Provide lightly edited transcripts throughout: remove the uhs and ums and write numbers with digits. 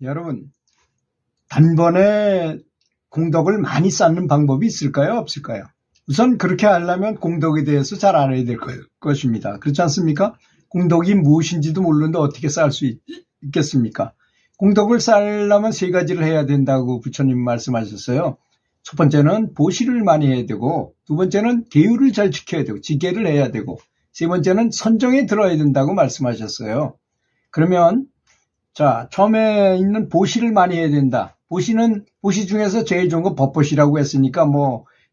여러분, 단번에 공덕을 많이 쌓는 방법이 있을까요? 없을까요? 우선 그렇게 하려면 공덕에 대해서 잘 알아야 될 것입니다. 그렇지 않습니까? 공덕이 무엇인지도 모르는데 어떻게 쌓을 수 있겠습니까? 공덕을 쌓으려면 세 가지를 해야 된다고 부처님 말씀하셨어요. 첫 번째는 보시를 많이 해야 되고, 두 번째는 계율을 잘 지켜야 되고, 지계를 해야 되고, 세 번째는 선정에 들어야 된다고 말씀하셨어요. 그러면 자, 처음에 있는 보시를 많이 해야 된다. 보시 중에서 제일 좋은 건 법보시라고 했으니까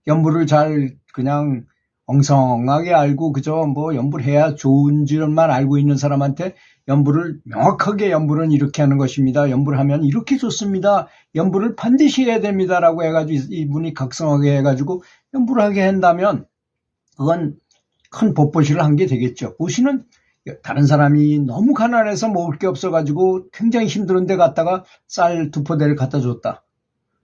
연불을 잘 그냥 엉성하게 알고 그저 연불 해야 좋은 줄만 알고 있는 사람한테 연불을 명확하게 연불은 이렇게 하는 것입니다. 연불하면 이렇게 좋습니다. 연불을 반드시 해야 됩니다라고 해가지고 이분이 각성하게 해가지고 연불을 하게 한다면 그건 큰 법보시를 한 게 되겠죠. 보시는 다른 사람이 너무 가난해서 먹을 게 없어가지고 굉장히 힘들은데 갔다가 쌀 2포대를 갖다 줬다.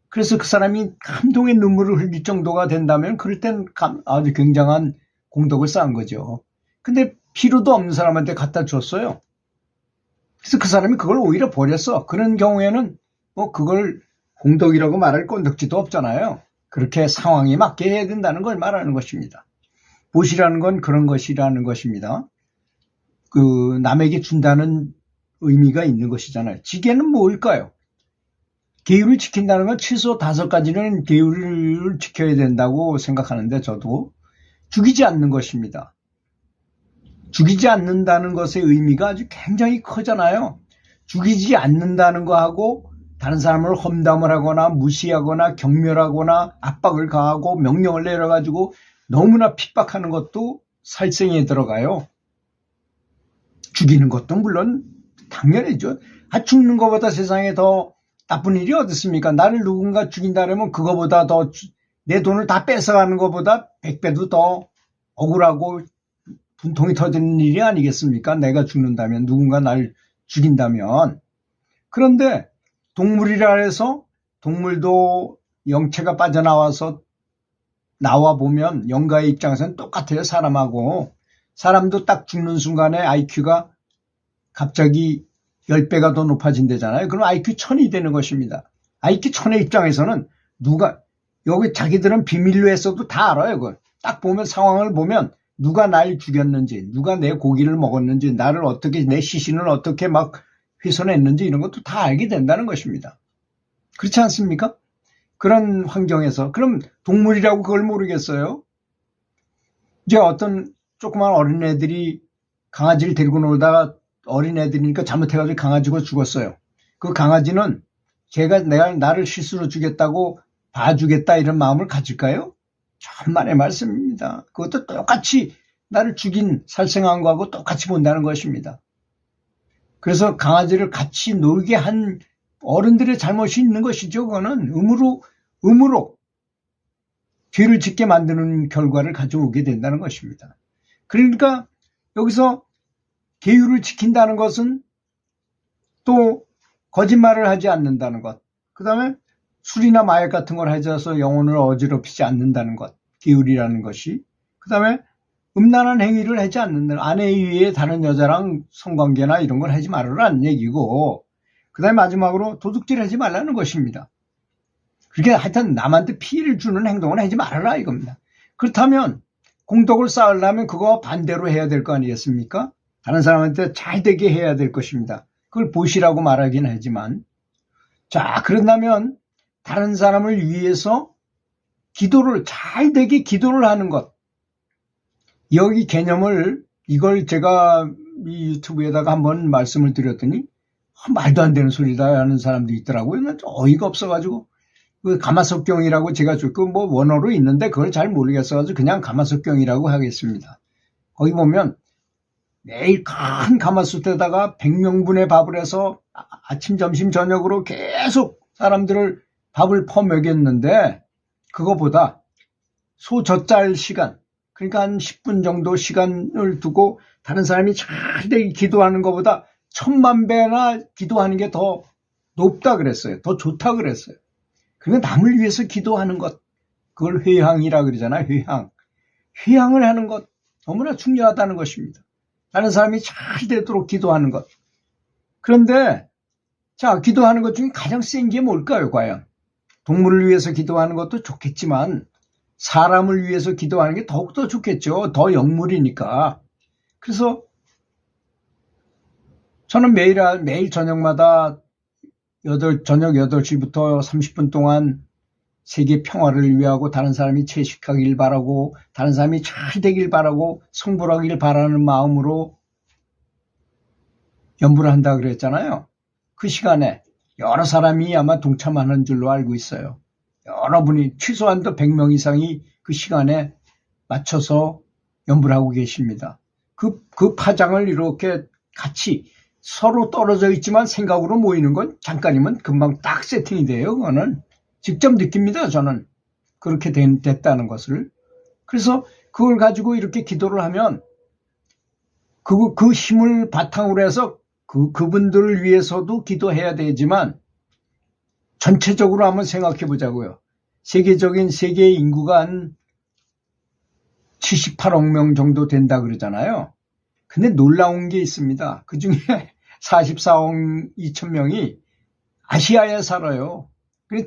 그래서 그 사람이 감동의 눈물을 흘릴 정도가 된다면 그럴 땐 아주 굉장한 공덕을 쌓은 거죠. 근데 필요도 없는 사람한테 갖다 줬어요. 그래서 그 사람이 그걸 오히려 버렸어. 그런 경우에는 그걸 공덕이라고 말할 건덕지도 없잖아요. 그렇게 상황에 맞게 해야 된다는 걸 말하는 것입니다. 보시라는 건 그런 것이라는 것입니다. 남에게 준다는 의미가 있는 것이잖아요. 지계는 뭘까요? 계율을 지킨다는 건 최소 5가지는 계율을 지켜야 된다고 생각하는데 저도 죽이지 않는 것입니다. 죽이지 않는다는 것의 의미가 아주 굉장히 크잖아요. 죽이지 않는다는 거하고 다른 사람을 험담을 하거나 무시하거나 경멸하거나 압박을 가하고 명령을 내려가지고 너무나 핍박하는 것도 살생에 들어가요. 죽이는 것도 물론 당연하죠. 죽는 것보다 세상에 더 나쁜 일이 어디 있습니까? 나를 누군가 죽인다면 그거보다 더 내 돈을 다 뺏어가는 것보다 100배도 더 억울하고 분통이 터지는 일이 아니겠습니까? 내가 죽는다면, 누군가 날 죽인다면. 그런데 동물이라 해서 동물도 영체가 빠져나와서 나와 보면 영가의 입장에서는 똑같아요. 사람하고. 사람도 딱 죽는 순간에 IQ가 갑자기 10배가 더 높아진대잖아요. 그럼 IQ 1000이 되는 것입니다. IQ 1000의 입장에서는 여기 자기들은 비밀로 했어도 다 알아요. 그걸. 딱 보면 상황을 보면 누가 날 죽였는지, 누가 내 고기를 먹었는지, 나를 어떻게, 내 시신을 어떻게 막 훼손했는지 이런 것도 다 알게 된다는 것입니다. 그렇지 않습니까? 그런 환경에서. 그럼 동물이라고 그걸 모르겠어요? 이제 어떤 조그만 어린애들이 강아지를 데리고 놀다가 어린애들이니까 잘못해가지고 강아지가 죽었어요. 그 강아지는 나를 실수로 죽였다고 봐주겠다 이런 마음을 가질까요? 천만의 말씀입니다. 그것도 똑같이 나를 죽인 살생한 거하고 똑같이 본다는 것입니다. 그래서 강아지를 같이 놀게 한 어른들의 잘못이 있는 것이죠. 그거는 의무로 죄를 짓게 만드는 결과를 가져오게 된다는 것입니다. 그러니까 여기서 계율을 지킨다는 것은 또 거짓말을 하지 않는다는 것. 그 다음에 술이나 마약 같은 걸 해줘서 영혼을 어지럽히지 않는다는 것. 계율이라는 것이. 그 다음에 음란한 행위를 하지 않는다는, 아내에 의해 다른 여자랑 성관계나 이런 걸 하지 말으라는 얘기고, 그 다음에 마지막으로 도둑질 하지 말라는 것입니다. 그렇게 하여튼 남한테 피해를 주는 행동을 하지 말아라 이겁니다. 그렇다면 공덕을 쌓으려면 그거 반대로 해야 될 거 아니겠습니까? 다른 사람한테 잘 되게 해야 될 것입니다. 그걸 보시라고 말하긴 하지만. 자, 그런다면 다른 사람을 위해서 잘 되게 기도를 하는 것. 여기 개념을, 이걸 제가 이 유튜브에다가 한번 말씀을 드렸더니 말도 안 되는 소리다 하는 사람도 있더라고요. 어이가 없어가지고. 그 가마석경이라고 제가 원어로 있는데 그걸 잘 모르겠어가지고 그냥 가마석경이라고 하겠습니다. 거기 보면 매일 큰 가마솥에다가 100명분의 밥을 해서 아침, 점심, 저녁으로 계속 사람들을 밥을 퍼먹였는데 그거보다 소젖잘 시간, 그러니까 한 10분 정도 시간을 두고 다른 사람이 잘 되게 기도하는 것보다 1000만 배나 기도하는 게 더 높다 그랬어요. 더 좋다 그랬어요. 그러니까 남을 위해서 기도하는 것, 그걸 회향이라 그러잖아요. 회향을 하는 것 너무나 중요하다는 것입니다. 다른 사람이 잘 되도록 기도하는 것. 그런데 자, 기도하는 것 중에 가장 센 게 뭘까요, 과연? 동물을 위해서 기도하는 것도 좋겠지만 사람을 위해서 기도하는 게 더욱더 좋겠죠. 더 영물이니까. 그래서 저는 매일 저녁마다 저녁 8시부터 30분 동안 세계 평화를 위하고 다른 사람이 채식하길 바라고 다른 사람이 잘 되길 바라고 성불하길 바라는 마음으로 연부를 한다 그랬잖아요. 그 시간에 여러 사람이 아마 동참하는 줄로 알고 있어요. 여러분이 최소한도 100명 이상이 그 시간에 맞춰서 연부를 하고 계십니다. 그 파장을 이렇게 같이 서로 떨어져 있지만 생각으로 모이는 건 잠깐이면 금방 딱 세팅이 돼요. 그거는 직접 느낍니다. 저는 그렇게 됐다는 것을. 그래서 그걸 가지고 이렇게 기도를 하면 그 힘을 바탕으로 해서 그분들을 위해서도 기도해야 되지만 전체적으로 한번 생각해 보자고요. 세계 인구가 한 78억 명 정도 된다 그러잖아요. 근데 놀라운 게 있습니다. 그 중에 44억 2천 명이 아시아에 살아요.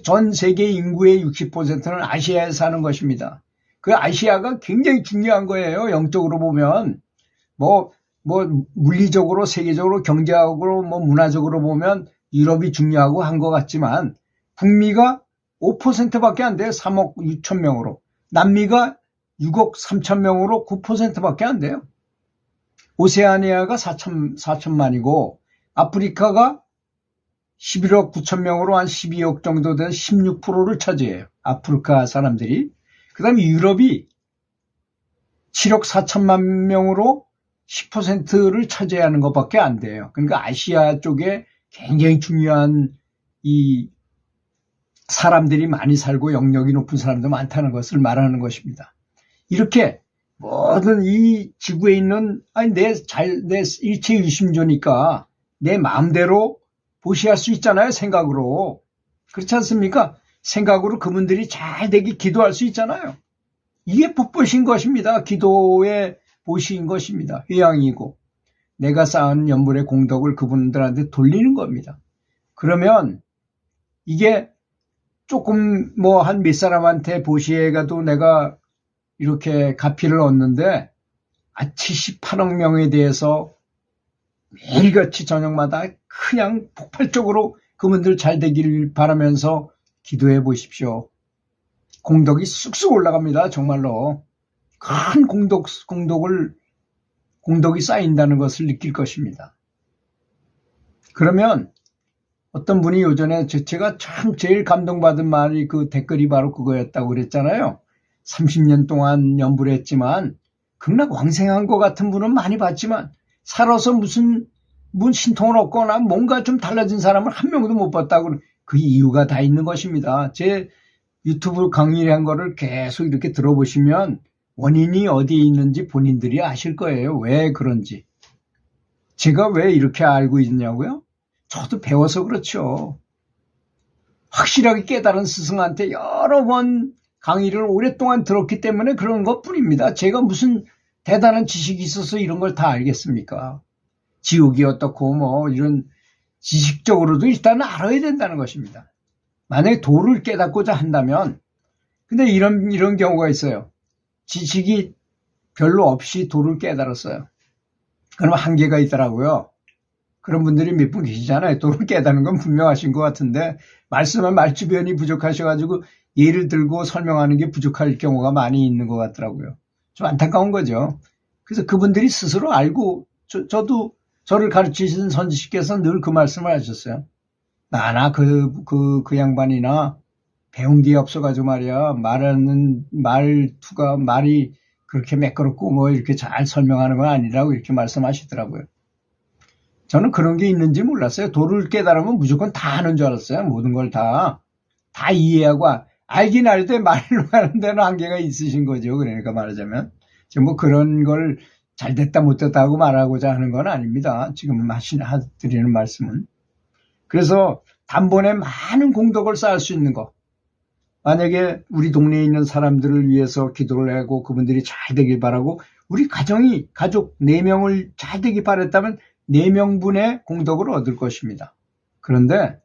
전 세계 인구의 60%는 아시아에 사는 것입니다. 그 아시아가 굉장히 중요한 거예요. 영적으로 보면. 물리적으로, 세계적으로, 경제학으로, 문화적으로 보면 유럽이 중요하고 한 것 같지만 북미가 5%밖에 안 돼요. 3억 6천 명으로. 남미가 6억 3천 명으로 9%밖에 안 돼요. 오세아니아가 4천만이고 아프리카가 11억 9천 명으로 한 12억 정도 된 16%를 차지해요. 아프리카 사람들이. 그 다음에 유럽이 7억 4천만 명으로 10%를 차지하는 것밖에 안 돼요. 그러니까 아시아 쪽에 굉장히 중요한 이 사람들이 많이 살고 영역이 높은 사람도 많다는 것을 말하는 것입니다. 이렇게 모든 이 지구에 있는 내 일체 유심조니까 내 마음대로 보시할 수 있잖아요. 생각으로. 그렇지 않습니까? 생각으로 그분들이 잘 되게 기도할 수 있잖아요. 이게 복보신 것입니다. 기도의 보시인 것입니다. 회양이고 내가 쌓은 연불의 공덕을 그분들한테 돌리는 겁니다. 그러면 이게 조금 한 몇 사람한테 보시해가도 내가 이렇게 가피를 얻는데 78억 명에 대해서 매일같이 저녁마다 그냥 폭발적으로 그분들 잘 되길 바라면서 기도해 보십시오. 공덕이 쑥쑥 올라갑니다. 정말로. 큰 공덕이 쌓인다는 것을 느낄 것입니다. 그러면 어떤 분이 요전에 제가 참 제일 감동받은 말이 그 댓글이 바로 그거였다고 그랬잖아요. 30년 동안 연부를 했지만 극락왕생한 것 같은 분은 많이 봤지만 살아서 무슨 신통을 얻거나 뭔가 좀 달라진 사람을 한 명도 못 봤다고. 그 이유가 다 있는 것입니다. 제 유튜브 강의한 거를 계속 이렇게 들어보시면 원인이 어디에 있는지 본인들이 아실 거예요. 왜 그런지. 제가 왜 이렇게 알고 있냐고요? 저도 배워서 그렇죠. 확실하게 깨달은 스승한테 여러 번 강의를 오랫동안 들었기 때문에 그런 것뿐입니다. 제가 무슨 대단한 지식이 있어서 이런 걸 다 알겠습니까? 지옥이 어떻고 이런 지식적으로도 일단 알아야 된다는 것입니다. 만약에 도를 깨닫고자 한다면, 근데 이런 경우가 있어요. 지식이 별로 없이 도를 깨달았어요. 그럼 한계가 있더라고요. 그런 분들이 몇 분 계시잖아요. 도를 깨닫는 건 분명하신 것 같은데 말주변이 부족하셔가지고 예를 들고 설명하는 게 부족할 경우가 많이 있는 것 같더라고요. 좀 안타까운 거죠. 그래서 그분들이 스스로 알고 저도 저를 가르치신 선지식께서 늘 그 말씀을 하셨어요. 나나 그 양반이나 배운 게 없어가지고 말이야. 말이 그렇게 매끄럽고 이렇게 잘 설명하는 건 아니라고 이렇게 말씀하시더라고요. 저는 그런 게 있는지 몰랐어요. 도를 깨달으면 무조건 다 하는 줄 알았어요. 모든 걸 다 이해하고 알긴 알되 말로 하는 데는 한계가 있으신 거죠. 그러니까 말하자면 그런 걸 잘 됐다 못됐다 하고 말하고자 하는 건 아닙니다. 지금 드리는 말씀은. 그래서 단번에 많은 공덕을 쌓을 수 있는 거. 만약에 우리 동네에 있는 사람들을 위해서 기도를 하고 그분들이 잘 되길 바라고 우리 가족 4명을 잘 되길 바랬다면 4명분의 공덕을 얻을 것입니다. 그런데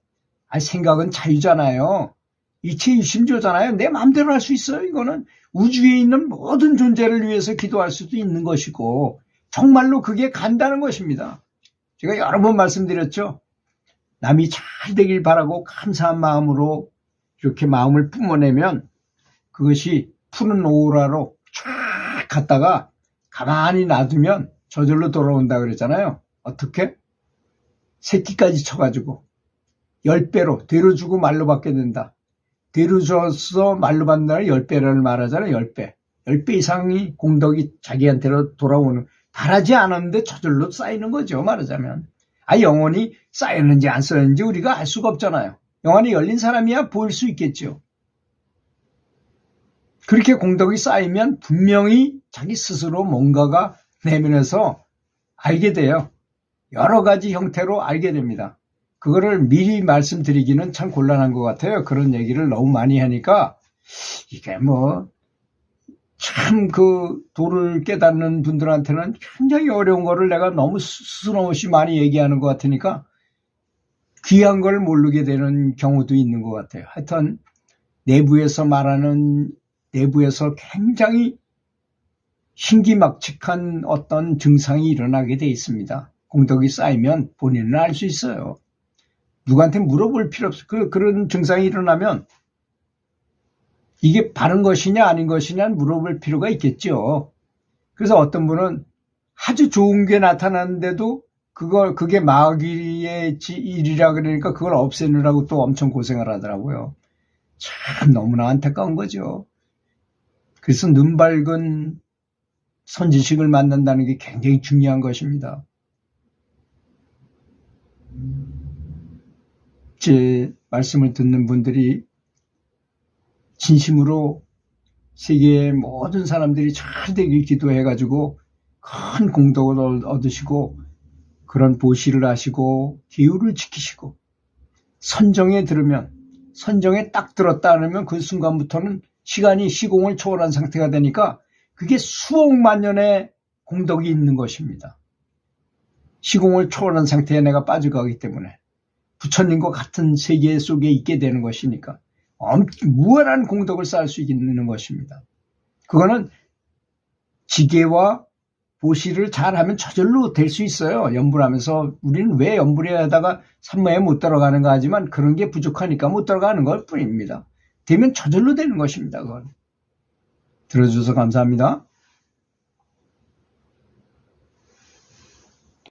생각은 자유잖아요. 이체 유심조잖아요. 내 마음대로 할 수 있어요. 이거는 우주에 있는 모든 존재를 위해서 기도할 수도 있는 것이고 정말로 그게 간다는 것입니다. 제가 여러 번 말씀드렸죠. 남이 잘 되길 바라고 감사한 마음으로 이렇게 마음을 뿜어내면 그것이 푸른 오로라로 쫙 갔다가 가만히 놔두면 저절로 돌아온다 그랬잖아요. 어떻게? 새끼까지 쳐가지고 10배로 되로 주고 말로 받게 된다. 되로 줘서 말로 받는다는 10배를 말하잖아요. 10배. 10배 이상이 공덕이 자기한테로 돌아오는, 바라지 않았는데 저절로 쌓이는 거죠. 말하자면. 영혼이 쌓였는지 안 쌓였는지 우리가 알 수가 없잖아요. 영혼이 열린 사람이야 보일 수 있겠죠. 그렇게 공덕이 쌓이면 분명히 자기 스스로 뭔가가 내면에서 알게 돼요. 여러 가지 형태로 알게 됩니다. 그거를 미리 말씀드리기는 참 곤란한 것 같아요. 그런 얘기를 너무 많이 하니까 이게 참 그 도를 깨닫는 분들한테는 굉장히 어려운 거를 내가 너무 스스럼없이 많이 얘기하는 것 같으니까 귀한 걸 모르게 되는 경우도 있는 것 같아요. 하여튼 내부에서 굉장히 신기막측한 어떤 증상이 일어나게 돼 있습니다. 공덕이 쌓이면 본인은 알 수 있어요. 누구한테 물어볼 필요 없어요. 그런 증상이 일어나면 이게 바른 것이냐 아닌 것이냐 물어볼 필요가 있겠죠. 그래서 어떤 분은 아주 좋은 게 나타났는데도 그게 마귀의 일이라 그러니까 그걸 없애느라고 또 엄청 고생을 하더라고요. 참 너무나 안타까운 거죠. 그래서 눈 밝은 선지식을 만난다는 게 굉장히 중요한 것입니다. 제 말씀을 듣는 분들이 진심으로 세계의 모든 사람들이 잘 되길 기도해가지고 큰 공덕을 얻으시고 그런 보시를 하시고 기후를 지키시고 선정에 들으면, 선정에 딱 들었다 하면 그 순간부터는 시간이 시공을 초월한 상태가 되니까 그게 수억만 년의 공덕이 있는 것입니다. 시공을 초월한 상태에 내가 빠져가기 때문에 부처님과 같은 세계 속에 있게 되는 것이니까 무한한 공덕을 쌓을 수 있는 것입니다. 그거는 지계와 보시를 잘하면 저절로 될 수 있어요. 염불하면서 우리는 왜 염불에 하다가 산모에 못 들어가는가 하지만 그런 게 부족하니까 못 들어가는 것 뿐입니다. 되면 저절로 되는 것입니다. 그건. 들어주셔서 감사합니다.